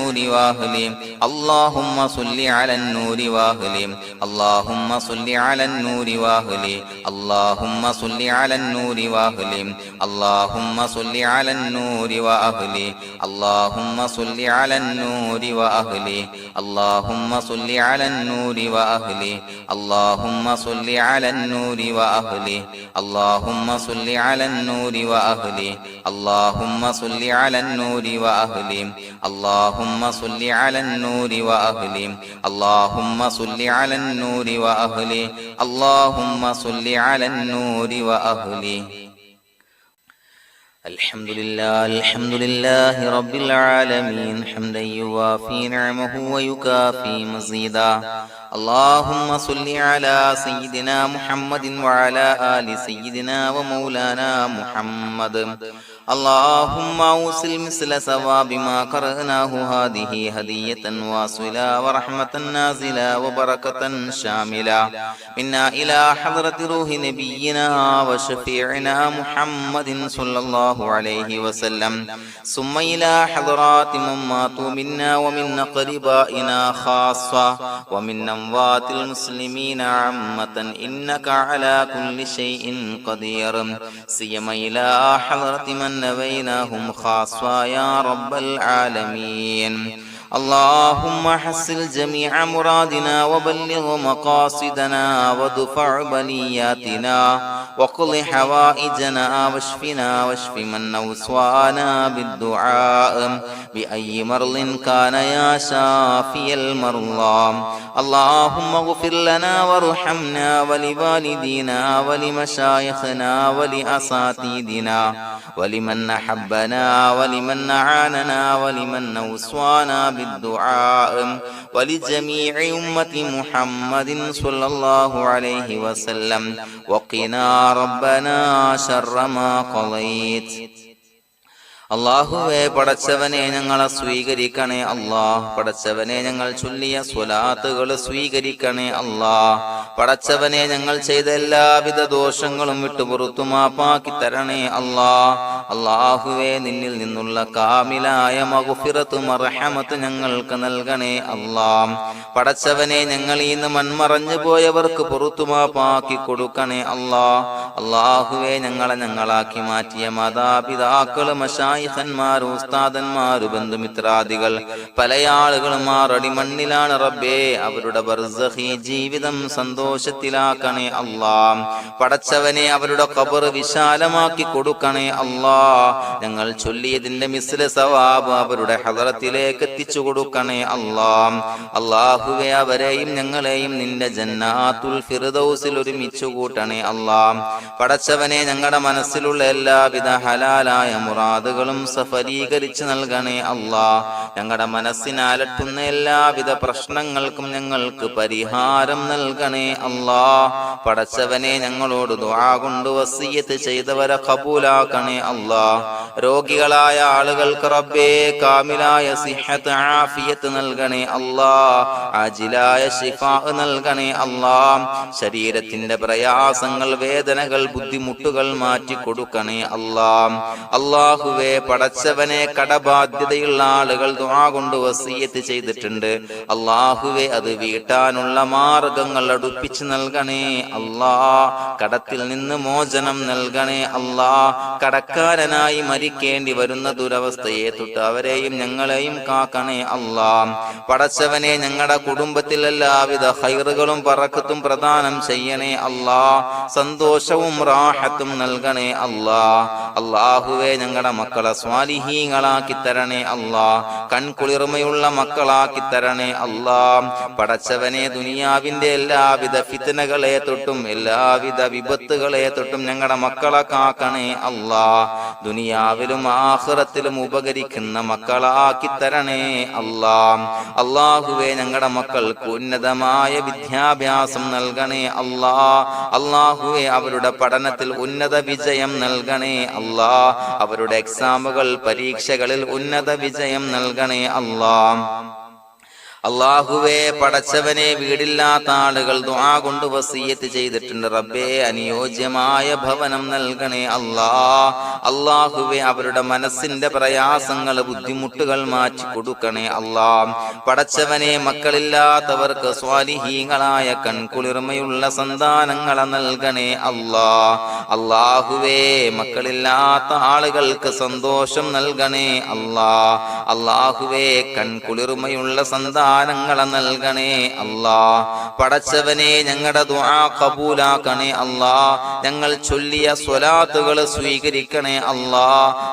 النور وأهله اللهم صل على النور وأهله اللهم صل على النور وأهله اللهم صل على النور وأهله اللهم صل على النور وأهله اللهم صل على النور وأهله اللهم صل على النور وأهله اللهم صل على النور وأهله اللهم صل على النور وأهله اللهم صل على النور وأهله اللهم صل على النور وأهله اللهم صل على النور وأهله اللهم صل على النور وأهله الحمد لله رب العالمين حمدا يوافي نعمه ويكافي مزيدا اللهم صل على سيدنا محمد وعلى آل سيدنا ومولانا محمد اللهم أوصل مثل ثواب ما قرأناه هذه هدية واصلة ورحمة نازلة وبركة شاملة منا إلى حضرة روح نبينا وشفيعنا محمد صلى الله عليه وسلم ثم إلى حضرات من ماتوا منا ومن أقربائنا خاصة ومن أموات المسلمين عامة إنك على كل شيء قدير سيما إلى حضرة من نبيناهم خاصة يا رب العالمين اللهم حصل جميع مرادنا وبلغ مقاصدنا ودفع بلياتنا وقض حوائجنا واشفنا واشف من أوصانا بالدعاء بأي مرض كان يا شافي المرضى اللهم اغفر لنا وارحمنا ولوالدينا ولمشايخنا ولأساتذتنا ولمن أحبنا ولمن أعاننا ولمن أوصانا بالدعاء ولجميع أمة محمد صلى الله عليه وسلم وقنا ربنا شر ما قضيت അല്ലാഹുവേ പടച്ചവനെ ഞങ്ങളെ സ്വീകരിക്കണേ അല്ലാഹ് പടച്ചവനെ ഞങ്ങൾ ചൊല്ലിയ സ്വലാത്തുകൾ സ്വീകരിക്കണേ അല്ലാഹ് പടച്ചവനെ ഞങ്ങൾ ചെയ്ത എല്ലാവിധ ദോഷങ്ങളും വിട്ടുപുറത്തു മാപ്പാക്കി തരണേ അല്ലാഹ് അല്ലാഹുവേ നിന്നിൽ നിന്നുള്ള കാമിലായ മഗ്ഫിറത്തും റഹ്മത്ത് ഞങ്ങൾക്ക് നൽകണേ അല്ലാഹ് പടച്ചവനെ ഞങ്ങൾ ഇന്ന് മൺമറഞ്ഞു പോയവർക്ക് പുറത്തു മാപ്പാക്കി കൊടുക്കണേ അല്ലാഹ് അല്ലാഹുവേ ഞങ്ങളാക്കി മാറ്റിയ മാതാപിതാക്കൾ ഖന്മാർ ഉസ്താദന്മാർ ബന്ധുമിത്രാദികൾ പല ആളുകളും ആറടി മണ്ണിലാണ് റബ്ബേ അവരുടെ ബർസഖി ജീവിതം സന്തോഷത്തിലാക്കണേ അല്ലാഹ് പടച്ചവനെ അവരുടെ ഖബർ വിശാലമാക്കി കൊടുക്കണേ അല്ലാഹ് ഞങ്ങൾ ചൊല്ലിയതിന്റെ മിസ്ല സവാബ് അവരുടെ ഹദറത്തിലേക്ക് എത്തിച്ചു കൊടുക്കണേ അല്ലാഹ് അല്ലാഹുവേ അവരെയും ഞങ്ങളെയും നിന്റെ ജന്നാത്തുൽ ഫിർദൗസിൽ ഒരുമിച്ച് കൂട്ടണേ അല്ലാഹ് പടച്ചവനെ ഞങ്ങളുടെ മനസ്സിലുള്ള എല്ലാവിധ ഹലാലായ മുറാദുകളും സഫലീകരിച്ച് നൽകണേ അല്ലാഹ് ഞങ്ങളുടെ മനസ്സിനെ അലട്ടുന്ന എല്ലാവിധ പ്രശ്നങ്ങൾക്കും ഞങ്ങൾക്ക് പരിഹാരം നൽകണേ അല്ലാഹ് പടച്ചവനെ ഞങ്ങളോട് ദുആ കൊണ്ട് വസിയ്യത്ത് ചെയ്തവരെ ഖബൂലാക്കണേ അല്ലാഹ് രോഗികളായ ആളുകൾക്ക് റബ്ബേ കാമിലായ സിഹത്ത് ആഫിയത്ത് നൽകണേ അല്ലാഹ് ആജിലായ ശിഫാ നൽകണേ അല്ലാഹ് ശരീരത്തിന്റെ പ്രയാസങ്ങൾ വേദനകൾ ബുദ്ധിമുട്ടുകൾ മാറ്റി കൊടുക്കണേ അല്ലാഹ് അല്ലാഹുവേ പടച്ചവനെ കടബാധ്യതയുള്ള ആളുകൾ ദുആ കൊണ്ട് വസിയ്യത്ത് ചെയ്തിട്ടുണ്ട് അല്ലാഹുവേ അത് വീട്ടാനുള്ള മാർഗങ്ങൾ അടുപ്പിച്ച് നൽകണേ അല്ലാഹ് കടത്തിൽ നിന്ന് മോചനം നൽകണേ അല്ലാഹ് കടക്കാരനായി മരിക്കേണ്ടി വരുന്ന ദുരവസ്ഥയെ തൊട്ട് അവരെയും ഞങ്ങളെയും കാക്കണേ അല്ലാഹ് പടച്ചവനെ ഞങ്ങളുടെ കുടുംബത്തിൽ എല്ലാവിധ ഖൈറുകളും ബറക്കത്തും പ്രദാനം ചെയ്യണേ അല്ലാഹ് സന്തോഷവും റാഹത്തും നൽകണേ അല്ലാഹ് അല്ലാഹുവേ ഞങ്ങളുടെ മക്കളെ സ്വാലിഹീങ്ങളാക്കി തരണേ അല്ലാഹ് കൺകുളിർമയുള്ള മക്കളാക്കി തരണേ അല്ലാഹ് പടച്ചവനെ ദുനിയാവിന്റെ എല്ലാവിധ ഫിത്നകളെ തൊട്ടും എല്ലാവിധ വിപത്തുകളെ തൊട്ടും ഞങ്ങളുടെ മക്കളെ കാക്കണേ അല്ലാഹ് ദുനിയാവിലും ആഖിറത്തിലും ഉപകരിക്കുന്ന മക്കളാക്കി തരണേ അല്ലാഹ് അല്ലാഹുവേ ഞങ്ങളുടെ മക്കൾക്ക് ഉന്നതമായ വിദ്യാഭ്യാസം നൽകണേ അല്ലാഹ് അല്ലാഹുവേ അവരുടെ പഠനത്തിൽ ഉന്നത വിജയം നൽകണേ അല്ലാഹ് അവരുടെ എക്സാമുകൾ പരീക്ഷകളിൽ ഉന്നത വിജയം നൽകണേ അല്ലാഹ് അല്ലാഹുവേ പടച്ചവനെ വീടില്ലാത്ത ആളുകൾ ദുആ കൊണ്ട് വസിയത്ത് ചെയ്തിട്ടുണ്ട്. റബ്ബേ അനുയോജ്യമായ ഭവനം നൽകണേ അല്ലാ. അല്ലാഹുവേ അവരുടെ മനസ്സിന്റെ പ്രയാസങ്ങൾ ബുദ്ധിമുട്ടുകൾ മാറ്റി കൊടുക്കണേ അല്ലാ. പടച്ചവനെ മക്കളില്ലാത്തവർക്ക് സ്വാലിഹീങ്ങളായ കൺകുളിർമയുള്ള സന്താനങ്ങളെ നൽകണേ അല്ലാ. അല്ലാഹുവേ മക്കളില്ലാത്ത ആളുകൾക്ക് സന്തോഷം നൽകണേ അല്ലാ. അല്ലാഹുവേ കൺകുളിർമയുള്ള സന്താനങ്ങളെ നൽകണേ അല്ലാ. പടച്ചവനെ ഞങ്ങളുടെ ദുആ ഖബൂലാക്കണേ അല്ലാ. ഞങ്ങൾ ചൊല്ലിയ സ്വലാത്തുകൾ സ്വീകരിക്കണേ അല്ലാ.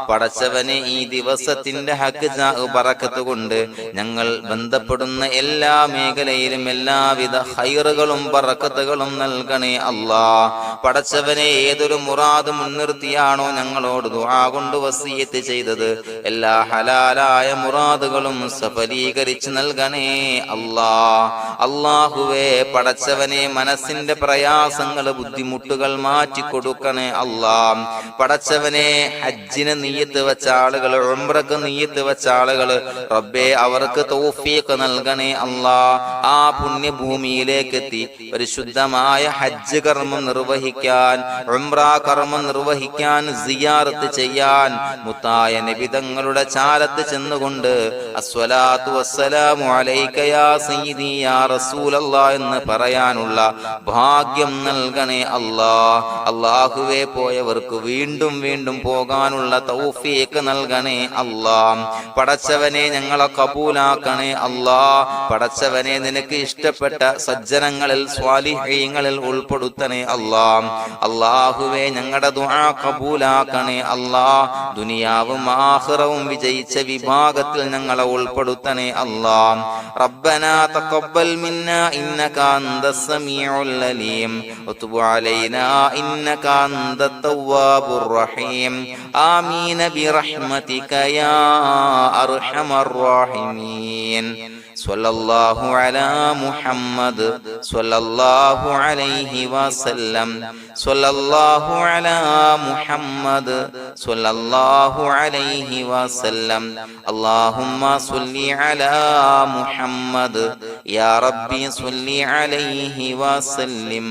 പടച്ചവനെ ഈ ദിവസത്തിന്റെ ഹക്ക് ബറക്കത്ത് കൊണ്ട് ഞങ്ങൾ ബന്ധപ്പെടുന്ന എല്ലാ മേഖലയിലും എല്ലാവിധ ഖൈറുകളും ബറക്കത്തുകളും നൽകണേ അല്ലാ. പടച്ചവനെ ഏതൊരു മുറാദ് മുൻനിർത്തിയാണോ ഞങ്ങളോട് ദുആ കൊണ്ട് വസിയത്ത് ചെയ്തത് എല്ലാ ഹലാലായ മുറാദുകളും സഫലീകരിച്ച് നൽകണേ അല്ലാ. അല്ലാഹുവേ പടച്ചവനെ മനസ്സിന്റെ പ്രയാസങ്ങൾ ബുദ്ധിമുട്ടുകൾ മാറ്റി കൊടുക്കണേ അല്ലാ. പടച്ചവനെ ഹജ്ജിന് നിയ്യത്ത് വെച്ച ആളുകൾ, ഉംറക്ക് നിയ്യത്ത് വെച്ച ആളുകൾ റബ്ബേ അവർക്ക് തൗഫീഖ് നൽകണേ അല്ലാ. ആ പുണ്യഭൂമിയിലേക്ക് എത്തി പരിശുദ്ധമായ ഹജ്ജ് കർമ്മം നിർവഹിക്കാൻ, ഉംറ കർമ്മം നിർവഹിക്കാൻ, സിയാറത്ത് ചെയ്യാൻ മുത്തായ നബി തങ്ങളുടെ ചാരത്ത് ചെന്നുകൊണ്ട് അസ്സലാത്തു വസ്സലാമു അലൈക യാ സയ്യിദി യാ റസൂലല്ലാഹ് എന്ന് പറയാനുള്ള ഭാഗ്യം നൽകണേ അല്ലാ. അല്ലാഹുവേ പോയവർക്ക് വീണ്ടും വീണ്ടും പോകാനുള്ള തൗഫീഖ് നൽകണേ അല്ലാ. പടച്ചവനെ ഞങ്ങളെ കബൂലാക്കണേ അല്ലാ. പടച്ചവനെ നിനക്ക് ഇഷ്ടപ്പെട്ട സജ്ജനങ്ങളിൽ സ്വാലിഹീങ്ങളിൽ ഉൾപ്പെടുത്തണേ അല്ലാ. അല്ലാഹുവേ ഞങ്ങളുടെ ദുആ കബൂലാക്കണേ അല്ലാ. ദുനിയാവും ആഖിറവും വിജയിച്ച വിഭാഗത്തിൽ ഞങ്ങളെ ഉൾപ്പെടുത്തണേ അല്ലാ. റബ്ബനാ തഖബ്ബൽ മിന്നാ ഇന്നക അൻതസ് സമീഉൽ അലീം വതുബ് അലൈനാ ഇന്നക അൻതത് തവ്വാബുർ റഹീം. ആമീൻ ബിറഹ്മതിക യാ അർഹമർ റഹീമീൻ. സ്വല്ലല്ലാഹു അലാ മുഹമ്മദ് സ്വല്ലല്ലാഹു അലൈഹി വസല്ലം. സ്വല്ലല്ലാഹു അലാ മുഹമ്മദ് സ്വല്ലല്ലാഹു അലൈഹി വസല്ലം. അല്ലാഹുമ്മ സ്വല്ലി അലാ മുഹമ്മദ് യാ റബ്ബി സ്വല്ലി അലൈഹി വസല്ലം.